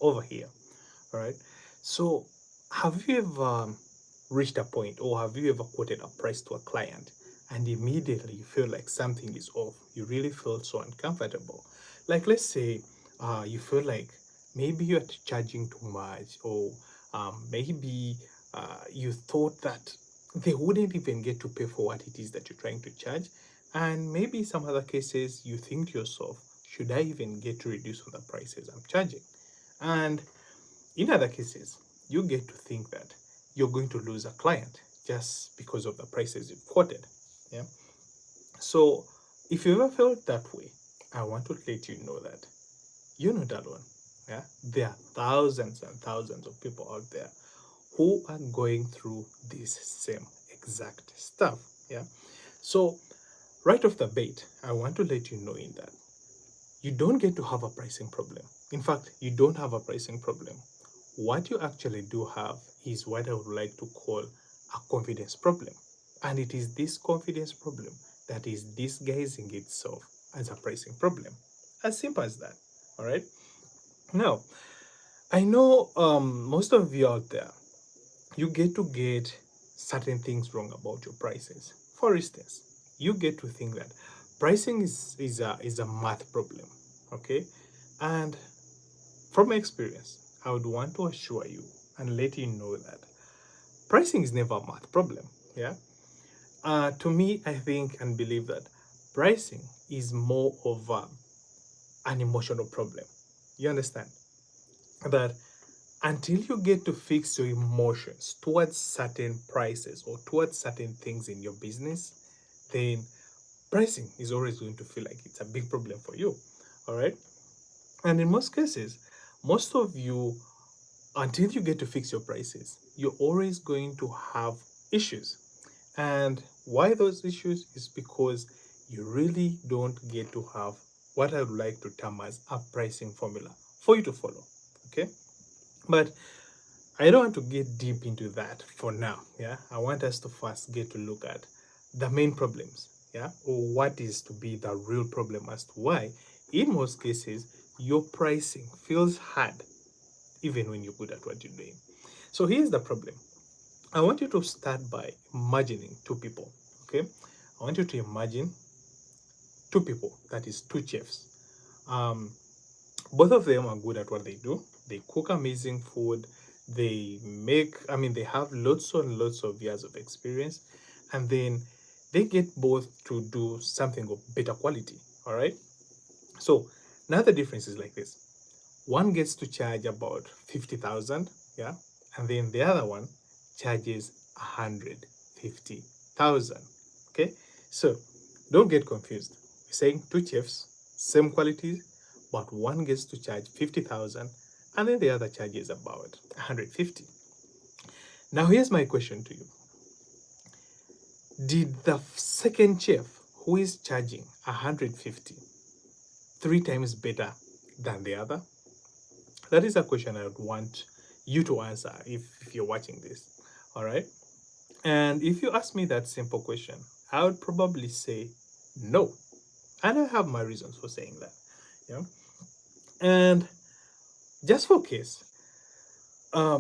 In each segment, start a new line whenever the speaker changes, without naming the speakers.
over here. All right. So have you ever reached a point, or have you ever quoted a price to a client and immediately you feel like something is off? You really feel so uncomfortable. Like, let's say you feel like maybe you're charging too much, or maybe you thought that they wouldn't even get to pay for what it is that you're trying to charge. And maybe some other cases you think to yourself, should I even get to reduce on the prices I'm charging? And in other cases, you get to think that you're going to lose a client just because of the prices you've quoted. Yeah. So if you ever felt that way, I want to let you know that you're not alone. Yeah. There are thousands and thousands of people out there who are going through this same exact stuff. Yeah. So right off the bat, I want to let you know in that you don't get to have a pricing problem. In fact, you don't have a pricing problem. What you actually do have is what I would like to call a confidence problem. And it is this confidence problem that is disguising itself as a pricing problem. As simple as that. All right. Now, I know most of you out there, you get certain things wrong about your prices. For instance, you get to think that pricing is a math problem. Okay. And from experience, I would want to assure you and let you know that pricing is never a math problem. Yeah. To me, I think and believe that pricing is more of an emotional problem. You understand that until you get to fix your emotions towards certain prices or towards certain things in your business, then pricing is always going to feel like it's a big problem for you. All right. And in most cases, most of you, until you get to fix your prices, you're always going to have issues. And why those issues is because you really don't get to have what I would like to term as a pricing formula for you to follow. Okay. But I don't want to get deep into that for now. Yeah. I want us to first get to look at the main problems. Yeah. Or what is to be the real problem as to why, in most cases, your pricing feels hard even when you're good at what you're doing. So here's the problem. I want you to start by imagining two people. Okay. I want you to imagine two people, that is two chefs. Um, both of them are good at what they do. They cook amazing food. They have lots and lots of years of experience. And then they get both to do something of better quality. All right. So now the difference is like this: one gets to charge about 50,000, yeah, and then the other one charges 150,000. Okay, so don't get confused. We're saying two chefs, same qualities, but one gets to charge 50,000 and then the other charges about 150. Now here's my question to you: did the second chef, who is charging 150, three times better than the other? That is a question I would want you to answer if you're watching this. All right. And if you ask me that simple question, I would probably say no. And I have my reasons for saying that. Yeah. And just for case,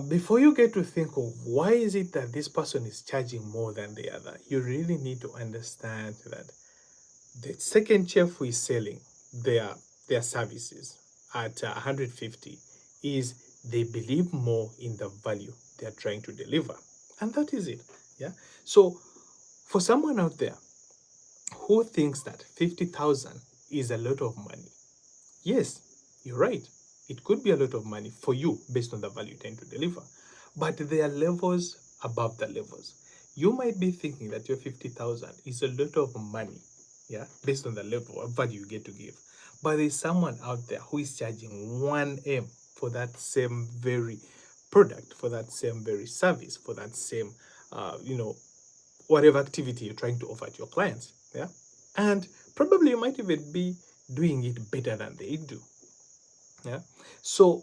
before you get to think of why is it that this person is charging more than the other, you really need to understand that the second chef who is selling their their services at 150 is they believe more in the value they are trying to deliver, and that is it. Yeah. So for someone out there who thinks that 50,000 is a lot of money, yes, you're right, it could be a lot of money for you based on the value you tend to deliver, but there are levels above the levels. You might be thinking that your 50,000 is a lot of money, yeah, based on the level of value you get to give. But there's someone out there who is charging 1M for that same very product, for that same very service, for that same, uh, you know, whatever activity you're trying to offer to your clients. Yeah. And probably you might even be doing it better than they do. Yeah. So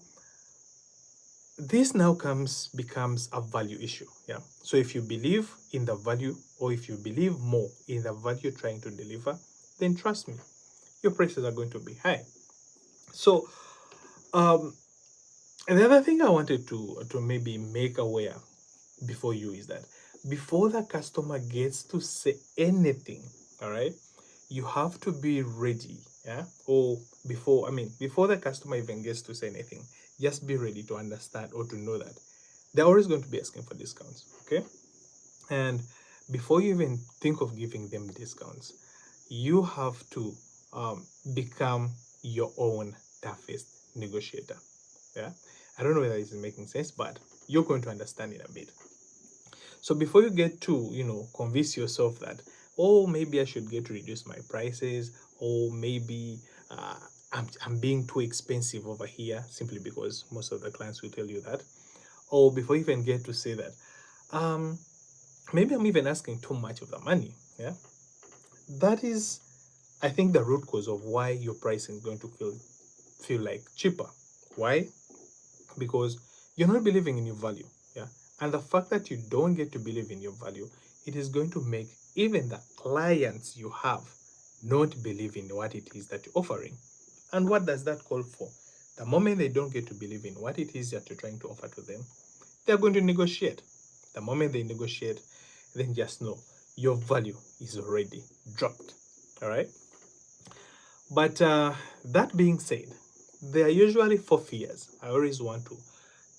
this now becomes a value issue. Yeah. So if you believe in the value, or if you believe more in the value you're trying to deliver, then trust me, your prices are going to be high. So um And the other thing I wanted to maybe make aware before you is that before the customer gets to say anything, all right, you have to be ready, yeah, or before the customer even gets to say anything, just be ready to understand or to know that they're always going to be asking for discounts, okay? And before you even think of giving them discounts, you have to become your own toughest negotiator. Yeah, I don't know whether this is making sense, but you're going to understand in a bit. So before you get to, convince yourself that, oh, maybe I should get to reduce my prices, or maybe I'm being too expensive over here, simply because most of the clients will tell you that, or before you even get to say that, um, maybe I'm even asking too much of the money. Yeah, that is, I think, the root cause of why your pricing is going to feel like cheaper. Why? Because you're not believing in your value. Yeah, and the fact that you don't get to believe in your value, it is going to make even the clients you have not believe in what it is that you're offering. And what does that call for? The moment they don't get to believe in what it is that you're trying to offer to them, they're going to negotiate. The moment they negotiate, then just know your value is already dropped. All right. But that being said, there are usually four fears I always want to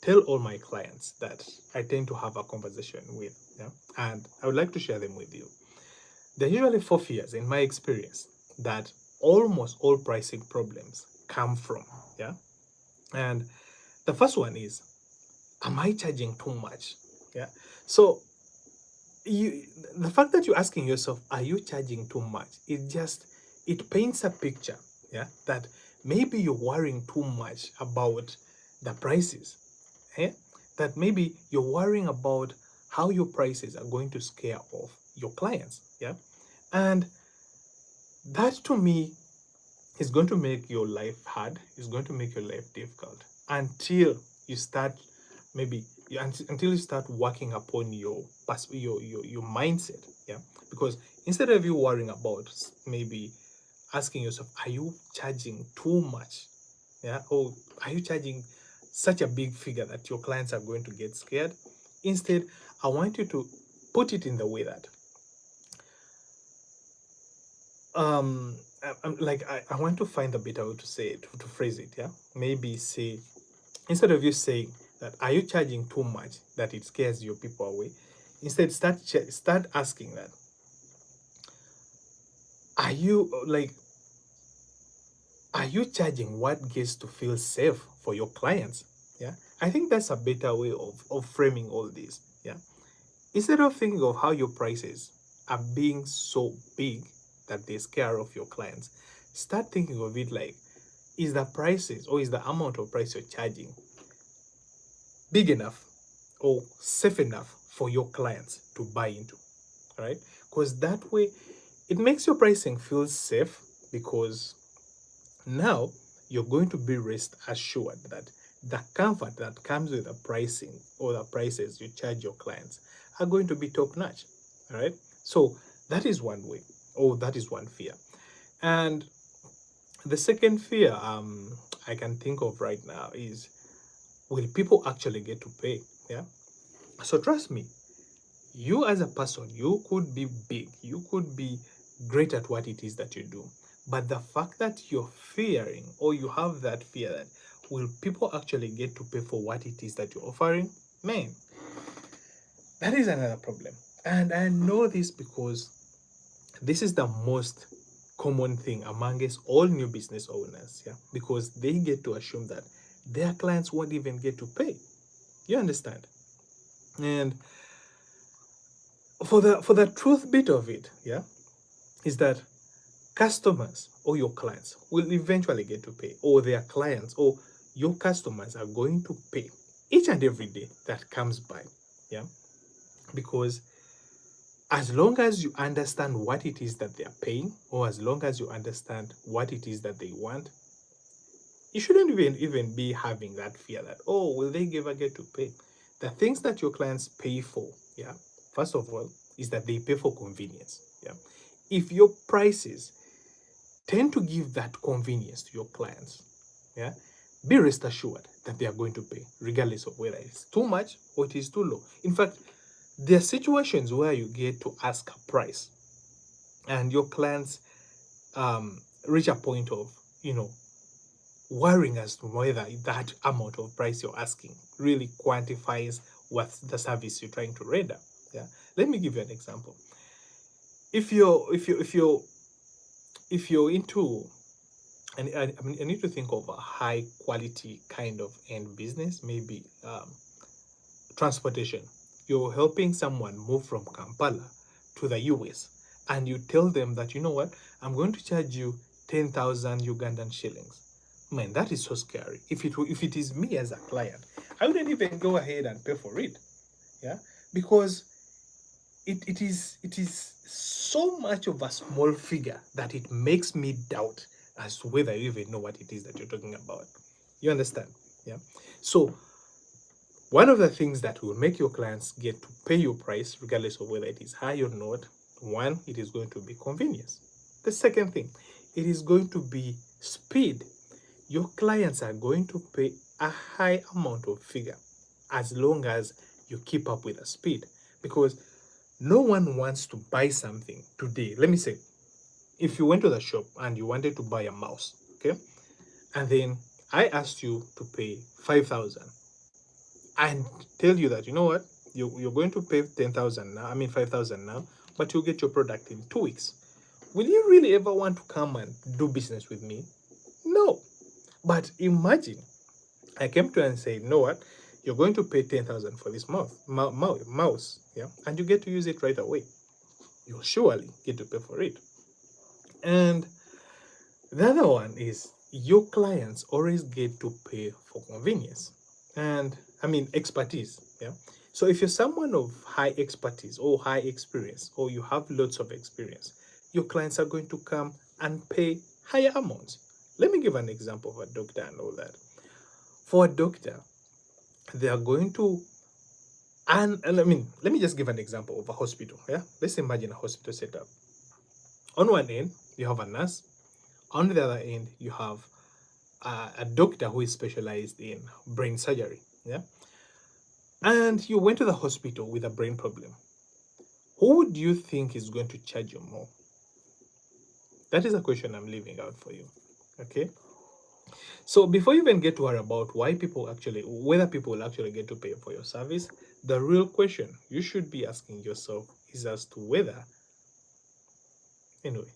tell all my clients that I tend to have a conversation with. Yeah? And I would like to share them with you. There are usually four fears in my experience that almost all pricing problems come from. Yeah. And the first one is, am I charging too much? Yeah. So you the fact that you're asking yourself, are you charging too much, it paints a picture, yeah, that maybe you're worrying too much about the prices, eh? That maybe you're worrying about how your prices are going to scare off your clients, yeah. And that, to me, is going to make your life hard, is going to make your life difficult until you start, until you start working upon your mindset. Yeah, because instead of you worrying about maybe asking yourself, are you charging too much? Yeah, or are you charging such a big figure that your clients are going to get scared? Instead, I want you to put it in the way that I want to find a better way to say it, to phrase it. Yeah, maybe say, instead of you saying that, are you charging too much that it scares your people away, instead start asking that, are you like are you charging what gets to feel safe for your clients? Yeah, I think that's a better way of framing all this. Yeah, instead of thinking of how your prices are being so big that they scare off your clients, start thinking of it like, is the prices, or is the amount of price you're charging big enough or safe enough for your clients to buy into? All right, because that way it makes your pricing feel safe, because now you're going to be rest assured that the comfort that comes with the pricing, or the prices you charge your clients, are going to be top notch. All right, so that is one way, or that is one fear. And the second fear I can think of right now is, will people actually get to pay? Yeah, so trust me, you as a person, you could be big, you could be great at what it is that you do, but the fact that you're fearing, or you have that fear that, will people actually get to pay for what it is that you're offering, man, that is another problem. And I know this because this is the most common thing amongst all new business owners. Yeah, because they get to assume that their clients won't even get to pay. You understand? And for the truth bit of it, yeah, is that customers, or your clients, will eventually get to pay, or their clients, or your customers, are going to pay each and every day that comes by. Yeah, because as long as you understand what it is that they are paying, or as long as you understand what it is that they want, you shouldn't even be having that fear that, oh, will they ever get to pay? The things that your clients pay for, yeah, first of all, is that they pay for convenience. Yeah, if your prices tend to give that convenience to your clients, yeah, be rest assured that they are going to pay, regardless of whether it's too much or it is too low. In fact, there are situations where you get to ask a price and your clients reach a point of, you know, worrying as to whether that amount of price you're asking really quantifies what the service you're trying to render. Yeah. Let me give you an example. If you're into, and I mean, I need to think of a high quality kind of end business, maybe transportation. You're helping someone move from Kampala to the US, and you tell them that, you know what, I'm going to charge you 10,000 Ugandan shillings. Man, that is so scary. If it is me as a client, I wouldn't even go ahead and pay for it. Yeah, because it is so much of a small figure that it makes me doubt as to whether you even know what it is that you're talking about. You understand? Yeah. So one of the things that will make your clients get to pay your price, regardless of whether it is high or not, one, it is going to be convenience. The second thing, it is going to be speed. Your clients are going to pay a high amount of figure as long as you keep up with the speed, because no one wants to buy something today. Let me say, if you went to the shop and you wanted to buy a mouse, okay, and then I asked you to pay 5,000 and tell you that, you know what, you're going to pay 10,000 now, I mean 5,000 now, but you'll get your product in 2 weeks. Will you really ever want to come and do business with me? No. But imagine I came to you and said, you know what, you're going to pay 10,000 for this mouse, yeah, and you get to use it right away. You'll surely get to pay for it. And the other one is your clients always get to pay for convenience and, I mean, expertise. Yeah. So if you're someone of high expertise or high experience, or you have lots of experience, your clients are going to come and pay higher amounts. Let me give an example of a doctor and all that. For a doctor, they are going to, and I mean, let me just give an example of a hospital. Yeah. Let's imagine a hospital setup. On one end, you have a nurse. On the other end, you have a doctor who is specialized in brain surgery. Yeah. And you went to the hospital with a brain problem. Who do you think is going to charge you more? That is a question I'm leaving out for you. Okay. So before you even get to worry about whether people will actually get to pay for your service, the real question you should be asking yourself is as to whether, anyway,